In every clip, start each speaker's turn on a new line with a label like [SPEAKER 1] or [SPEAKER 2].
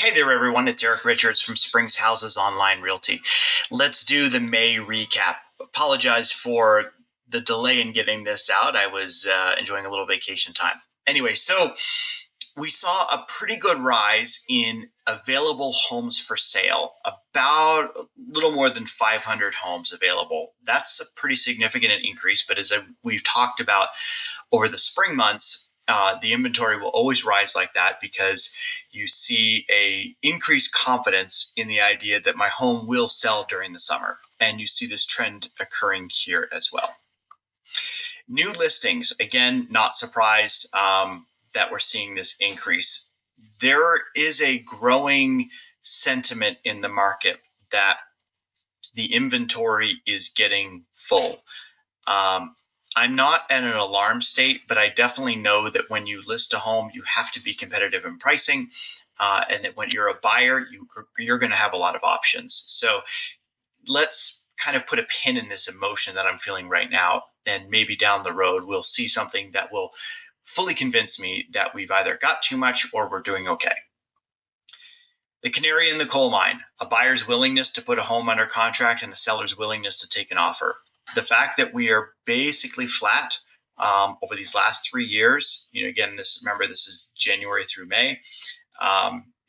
[SPEAKER 1] Hey there, everyone. It's Eric Richards from Springs Houses Online Realty. Let's do the May recap. Apologize for the delay in getting this out. I was enjoying a little vacation time. Anyway, so we saw a pretty good rise in available homes for sale, about a little more than 500 homes available. That's a pretty significant increase, but as we've talked about over the spring months, the inventory will always rise like that because you see a increased confidence in the idea that my home will sell during the summer. And you see this trend occurring here as well. New listings, again, not surprised that we're seeing this increase. There is a growing sentiment in the market that the inventory is getting full. I'm not in an alarm state, but I definitely know that when you list a home, you have to be competitive in pricing, and that when you're a buyer, you're going to have a lot of options. So let's kind of put a pin in this emotion that I'm feeling right now, and maybe down the road, we'll see something that will fully convince me that we've either got too much or we're doing okay. The canary in the coal mine, a buyer's willingness to put a home under contract and a seller's willingness to take an offer. The fact that we are basically flat over these last 3 years, again, remember this is January through May,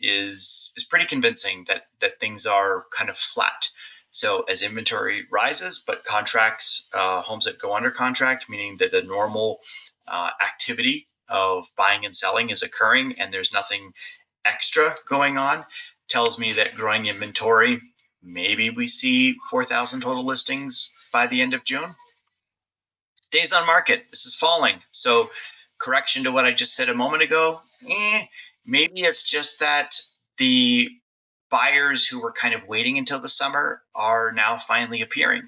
[SPEAKER 1] is pretty convincing that things are kind of flat. So as inventory rises, but contracts, homes that go under contract, meaning that the normal activity of buying and selling is occurring and there's nothing extra going on, tells me that growing inventory, maybe we see 4,000 total listings by the end of June. Days on market, this is falling. So correction to what I just said a moment ago, maybe it's just that the buyers who were kind of waiting until the summer are now finally appearing.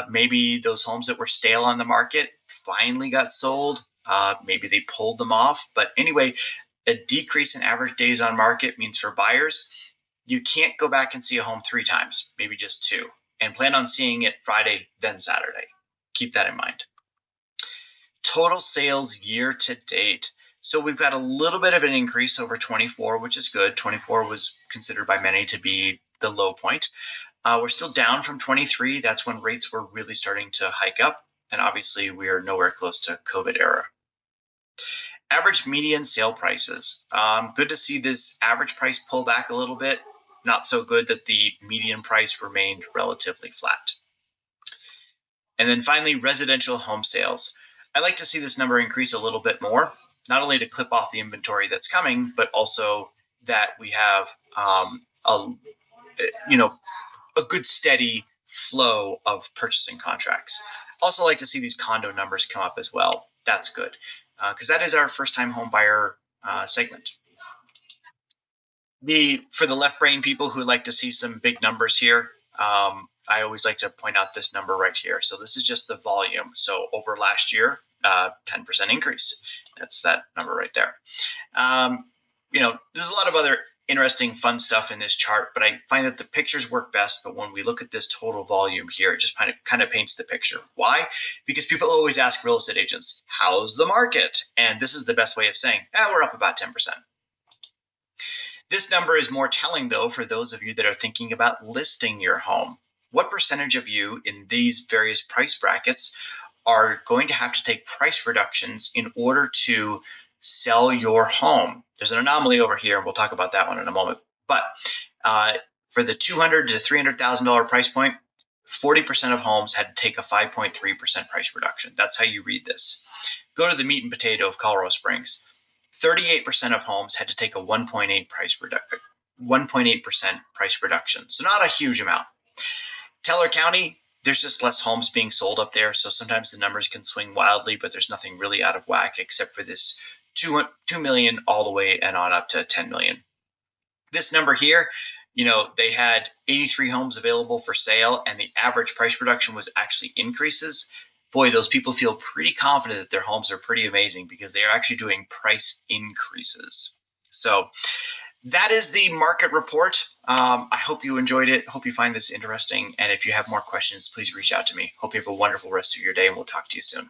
[SPEAKER 1] Maybe those homes that were stale on the market finally got sold. Maybe they pulled them off. But anyway, a decrease in average days on market means for buyers, you can't go back and see a home 3 times, maybe just 2, and plan on seeing it Friday, then Saturday. Keep that in mind. Total sales year to date. So we've got a little bit of an increase over 24, which is good. 24 was considered by many to be the low point. We're still down from 23. That's when rates were really starting to hike up. And obviously, we are nowhere close to COVID era. Average median sale prices. Good to see this average price pull back a little bit. Not so good that the median price remained relatively flat. And then finally, residential home sales. I like to see this number increase a little bit more, not only to clip off the inventory that's coming, but also that we have a good steady flow of purchasing contracts. Also like to see these condo numbers come up as well. That's good because that is our first-time home buyer segment. For the left brain people who like to see some big numbers here, I always like to point out this number right here. So this is just the volume. So over last year, 10% increase. That's that number right there. There's a lot of other interesting, fun stuff in this chart, but I find that the pictures work best. But when we look at this total volume here, it just kind of paints the picture. Why? Because people always ask real estate agents, how's the market? And this is the best way of saying, we're up about 10%. This number is more telling, though, for those of you that are thinking about listing your home. What percentage of you in these various price brackets are going to have to take price reductions in order to sell your home? There's an anomaly over here, and we'll talk about that one in a moment. But for the $200,000 to $300,000 price point, 40% of homes had to take a 5.3% price reduction. That's how you read this. Go to the meat and potato of Colorado Springs. 38% of homes had to take a 1.8% price reduction. So not a huge amount. Teller County, there's just less homes being sold up there. So sometimes the numbers can swing wildly, but there's nothing really out of whack except for this 2 million all the way and on up to 10 million. This number here, they had 83 homes available for sale and the average price reduction was actually increases. Boy, those people feel pretty confident that their homes are pretty amazing because they are actually doing price increases. So that is the market report. I hope you enjoyed it. Hope you find this interesting. And if you have more questions, please reach out to me. Hope you have a wonderful rest of your day and we'll talk to you soon.